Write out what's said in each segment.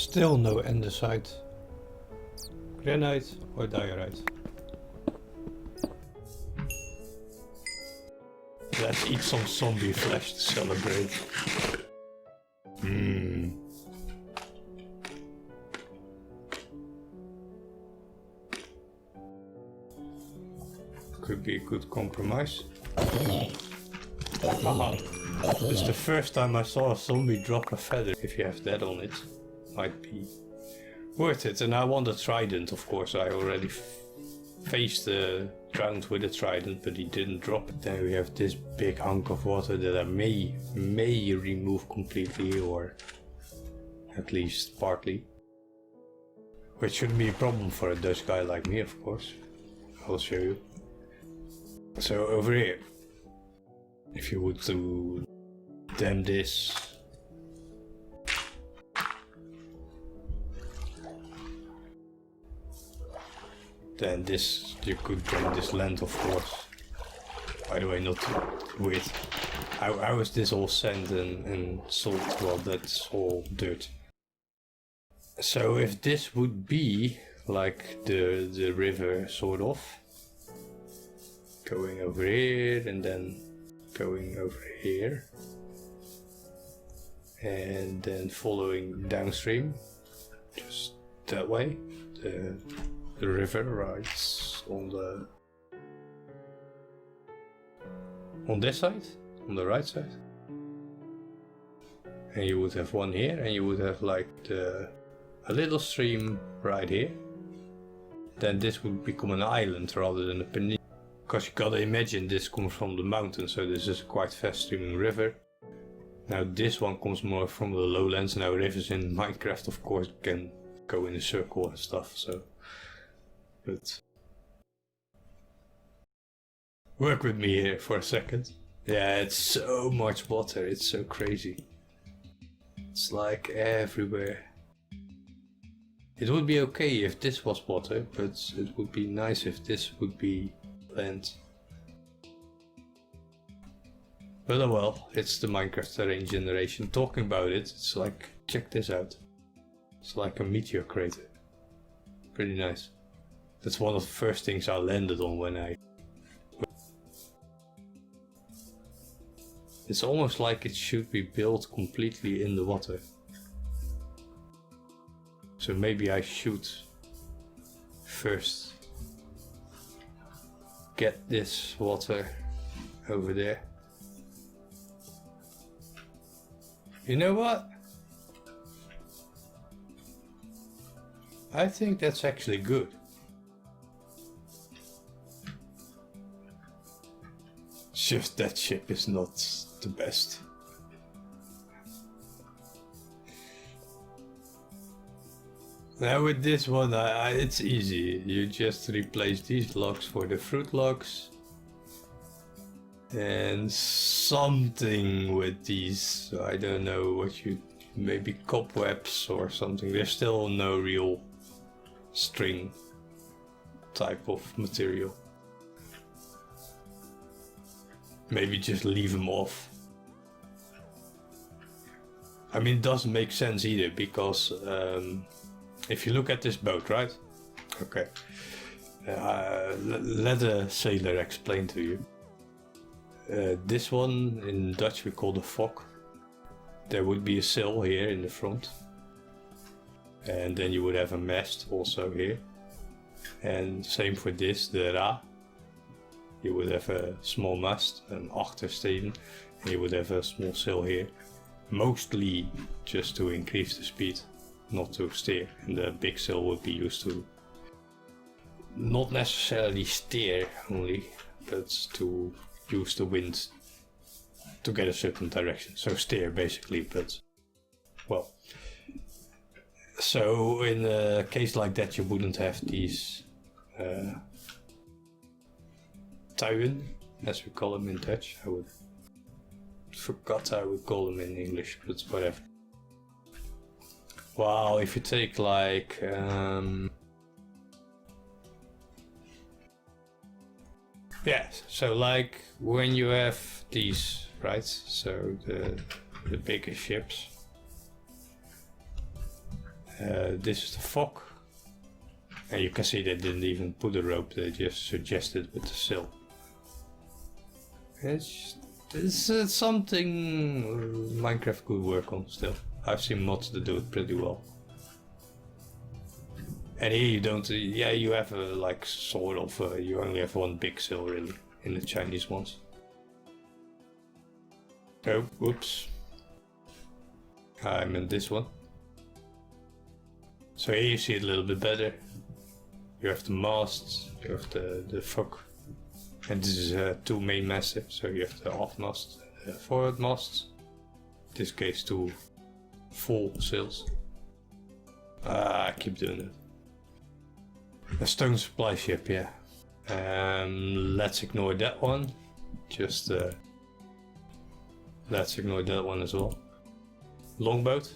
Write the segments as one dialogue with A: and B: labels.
A: Still no andesite, granite or diorite. Let's eat some zombie flesh to celebrate. Could be a good compromise. Haha. It's the first time I saw a zombie drop a feather. If you have that on it, might be worth it. And I want a trident, of course. I already faced the ground with a trident, but he didn't drop it. Then we have this big hunk of water that I may remove completely, or at least partly. Which shouldn't be a problem for a Dutch guy like me, of course. I'll show you. So over here, if you would do dam this, then this, you could drain this land, of course. By the way, not with. How is this all sand and salt? Well, that's all dirt. So if this would be like the river, sort of, going over here and then going over here and then following downstream, just that way. The river rides on this side, on the right side, and you would have one here, and you would have like a little stream right here. Then this would become an island rather than a peninsula. Because you gotta imagine this comes from the mountain, so this is a quite fast streaming river. Now this one comes more from the lowlands. Now rivers in Minecraft, of course, can go in a circle and stuff, so. But work with me here for a second. Yeah, it's so much water, it's so crazy. It's like everywhere. It would be okay if this was water, but it would be nice if this would be land. But oh well, it's the Minecraft terrain generation. Talking about it, it's like, check this out. It's like a meteor crater. Pretty nice. That's one of the first things I landed on when I... It's almost like it should be built completely in the water. So maybe I should first get this water over there. You know what? I think that's actually good. Just that ship is not the best. Now with this one, it's easy. You just replace these logs for the fruit logs. And something with these, I don't know what you, maybe cobwebs or something. There's still no real string type of material. Maybe just leave them off. I mean, it doesn't make sense either, because if you look at this boat, right? Okay. Let a sailor explain to you. This one, in Dutch we call the fok. There would be a sail here in the front. And then you would have a mast also here. And same for this, the ra. You would have a small mast, an achtersteven, and you would have a small sail here. Mostly just to increase the speed, not to steer. And the big sail would be used to not necessarily steer only, but to use the wind to get a certain direction. So steer basically, but well. So in a case like that you wouldn't have these tuien, as we call them in Dutch. I would forgot how we call them in English, but whatever. Wow, if you take like yeah, so like when you have these, right? So the bigger ships, This is the fork. And you can see they didn't even put a rope, they just suggested with the sill. It's something Minecraft could work on still. I've seen mods that do it pretty well. And here you don't, yeah, you have like sort of, you only have one big sill really in the Chinese ones. Oh, whoops. I meant this one. So here you see it a little bit better. You have the masts, you have the fork. And this is two main masts, so you have the aft mast, forward masts. In this case, two full sails. I keep doing it. A stone supply ship, yeah. Let's ignore that one. Just let's ignore that one as well. Longboat,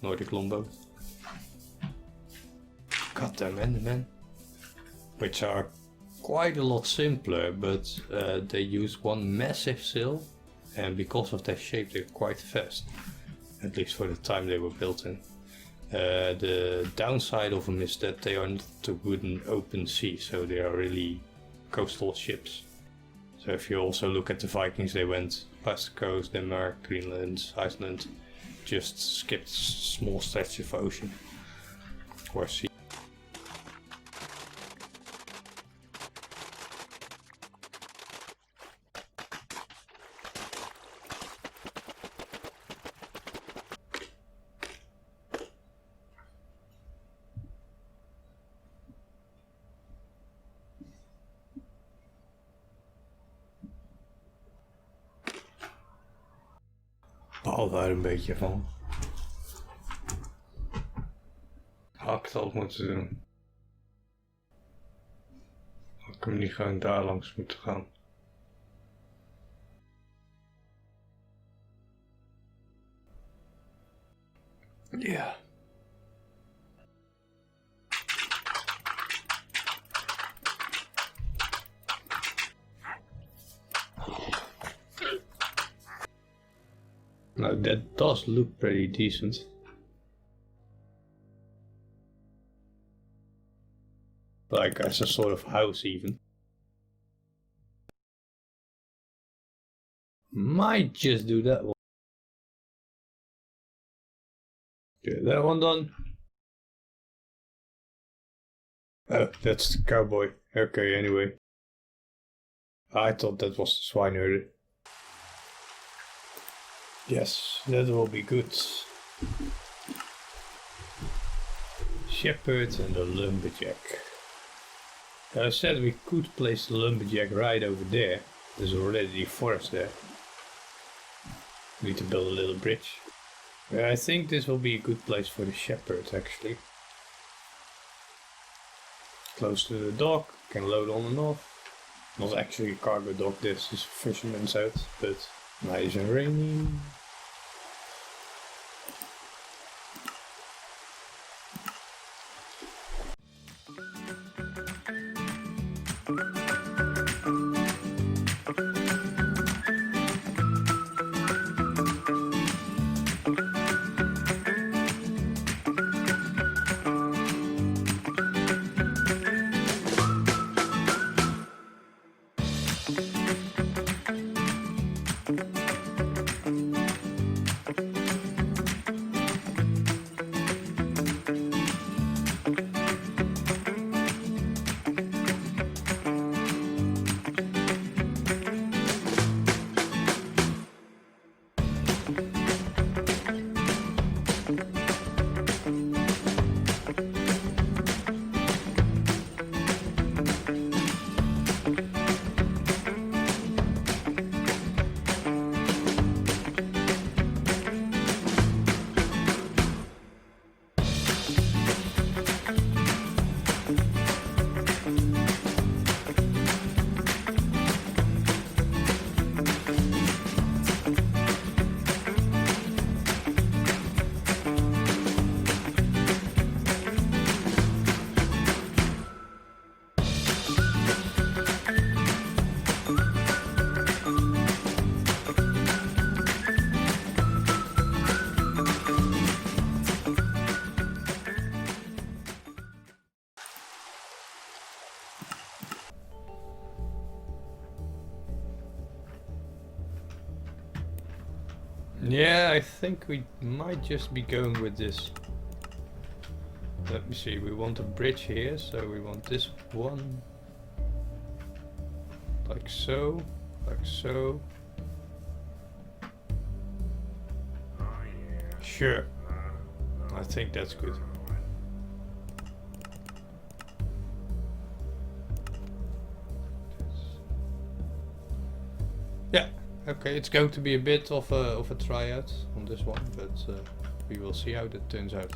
A: Nordic longboat. Got them in, man. Which are quite a lot simpler, but they use one massive sail, and because of their shape they're quite fast, at least for the time they were built in. The downside of them is that they are not too good in open sea, so they are really coastal ships. So if you also look at the Vikings, they went past the coast, Denmark, Greenland, Iceland, just skipped small stretches of ocean or sea. Hou daar een beetje van. Had ik het al moeten doen. Had ik hem niet gewoon daar langs moeten gaan. Ja. Now that does look pretty decent. Like as a sort of house even. Might just do that one. Get that one done. Oh, that's the cowboy. Okay, anyway. I thought that was the swineherd. Yes, that will be good. Shepherd and the lumberjack. I said we could place the lumberjack right over there. There's already forest there. We need to build a little bridge. I think this will be a good place for the shepherd actually. Close to the dock, can load on and off. Not actually a cargo dock, this is fisherman's out, but nice and rainy. Yeah, I think we might just be going with this. Let me see, we want a bridge here, so we want this one. Like so, like so. Sure. I think that's good. Yeah, okay, it's going to be a bit of a tryout on this one, but we will see how that turns out.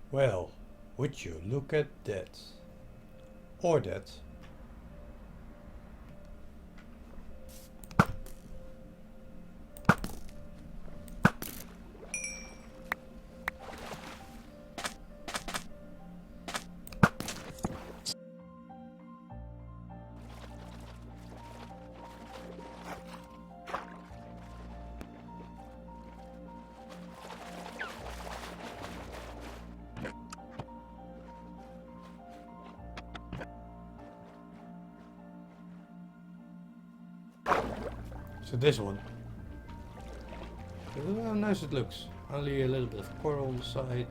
A: Well, would you look at that? Or that? So this one. Look how nice it looks. Only a little bit of coral on the side.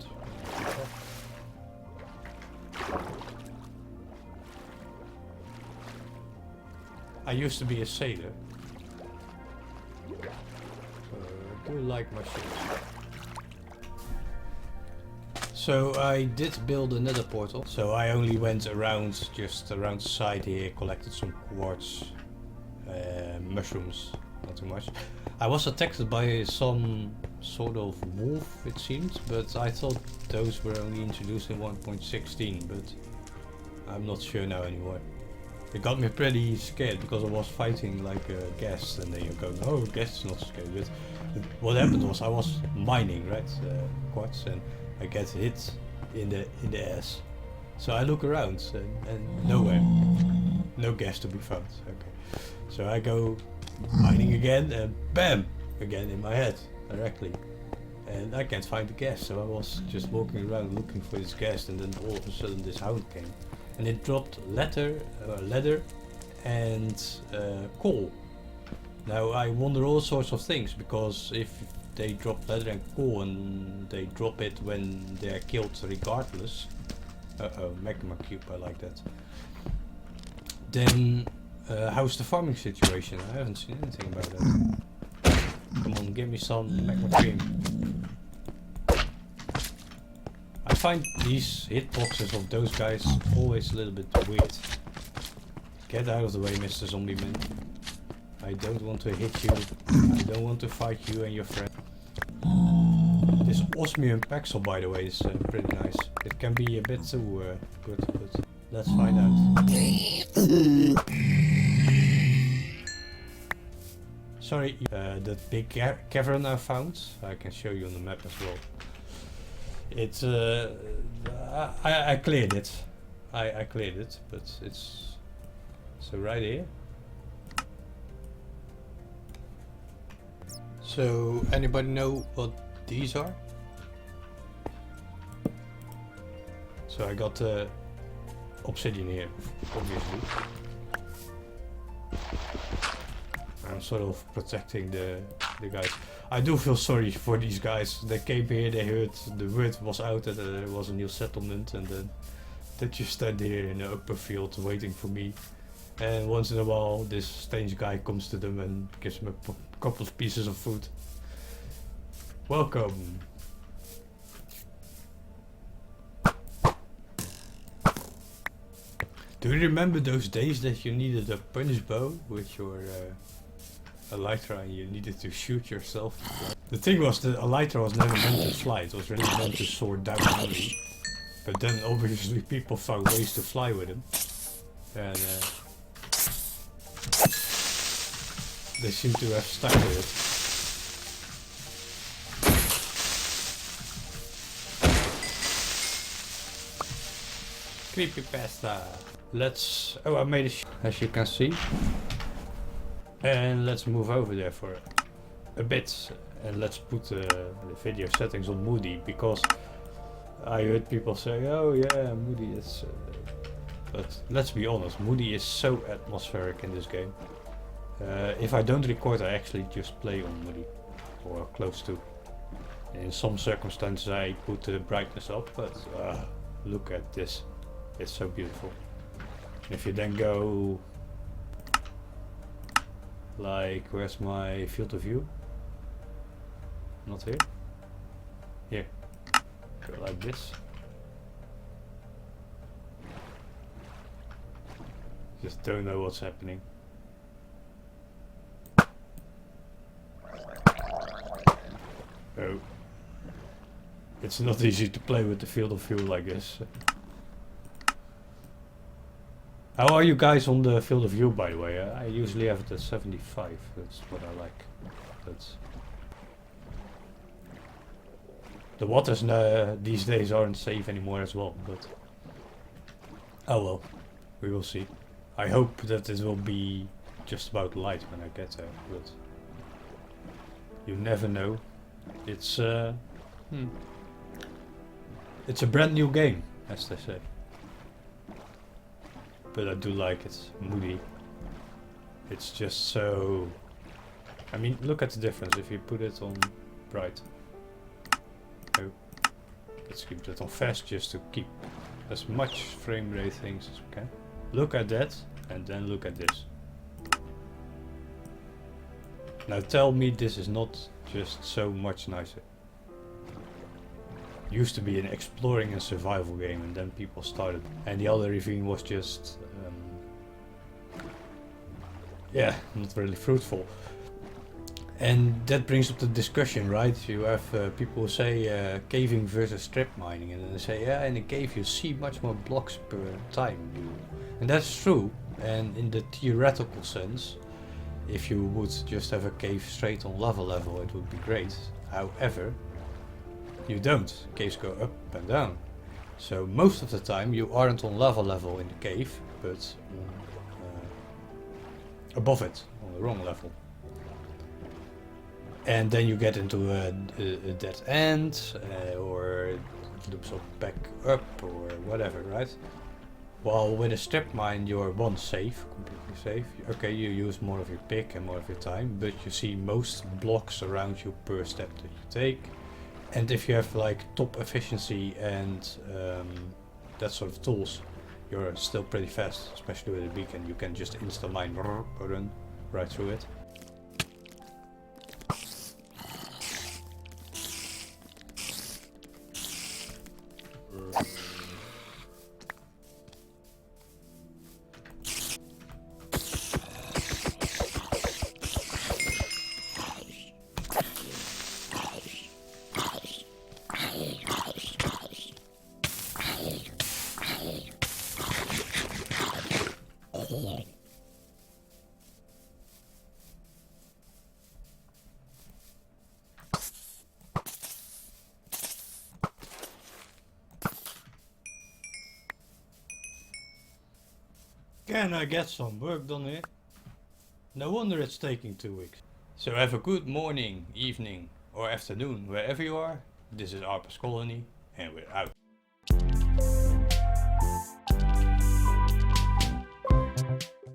A: I used to be a sailor. So I do like my ships. So I did build another portal. So I only went around, just around the side here, collected some quartz, mushrooms. Not too much. I was attacked by some sort of wolf, it seems, but I thought those were only introduced in 1.16, but I'm not sure now anymore. It got me pretty scared because I was fighting like a guest, and then you're going, oh, guest is not scary. But what happened was I was mining, right, quartz, and I get hit in the ass. So I look around and nowhere, no guest to be found. Okay, so I go mining again, and bam, again in my head directly, and I can't find the guest. So I was just walking around looking for this guest, and then all of a sudden this hound came, and it dropped leather and coal. Now I wonder all sorts of things, because if they drop leather and coal and they drop it when they're killed regardless, magma cube, I like that, then how's the farming situation? I haven't seen anything about that. Come on, give me some magma cream. I find these hitboxes of those guys always a little bit weird. Get out of the way, Mr. Zombie Man. I don't want to hit you. I don't want to fight you and your friend. This osmium pixel, by the way, is pretty nice. It can be a bit too good, but let's find out. Sorry, that big cavern I found, I can show you on the map as well. It's I cleared it. I cleared it, but it's so right here. So anybody know what these are? So I got obsidian here, obviously. I'm sort of protecting the guys. I do feel sorry for these guys. They came here, they heard the word was out that there was a new settlement, and then they just stand here in the upper field waiting for me. And once in a while this strange guy comes to them and gives them a couple of pieces of food. Welcome. Do you remember those days that you needed a punch bow with your elytra and you needed to shoot yourself? The thing was, the elytra was never meant to fly, it was really meant to soar down only. But then obviously people found ways to fly with them. And they seem to have stuck with it. Creepypasta. Let's... Oh, I made a as you can see. And let's move over there for a bit and let's put the video settings on moody, because I heard people say, oh yeah, moody is... but let's be honest, moody is so atmospheric in this game. If I don't record, I actually just play on moody, or close to. In some circumstances I put the brightness up, but look at this, it's so beautiful. If you then go, like, where's my field of view? Not here? Here. Go like this. Just don't know what's happening. Oh. It's not easy to play with the field of view like this. How are you guys on the field of view, by the way? I usually have it at 75, that's what I like. The waters these days aren't safe anymore as well, but... oh well, we will see. I hope that it will be just about light when I get there, but... you never know. It's it's a brand new game, as they say. But I do like it. Moody. It's just so... I mean, look at the difference if you put it on bright. Oh. Let's keep that on fast just to keep as much frame rate things as we can. Look at that, and then look at this. Now tell me this is not just so much nicer. Used to be an exploring and survival game, and then people started, and the other ravine was just yeah, not really fruitful. And that brings up the discussion, right? You have people who say caving versus strip mining, and then they say, yeah, in a cave you see much more blocks per time. And that's true, and in the theoretical sense, if you would just have a cave straight on lava level, it would be great. However, you don't. Caves go up and down. So most of the time you aren't on lava level in the cave, but above it, on the wrong level. And then you get into a dead end, or it loops up back up, or whatever, right? While with a strip mine you're safe, completely safe. Okay, you use more of your pick and more of your time, but you see most blocks around you per step that you take. And if you have like top efficiency and that sort of tools, you're still pretty fast, especially with a beacon. You can just insta mine, run right through it. Can I get some work done here? No wonder it's taking 2 weeks. So have a good morning, evening or afternoon wherever you are. This is arPos Colony and we're out.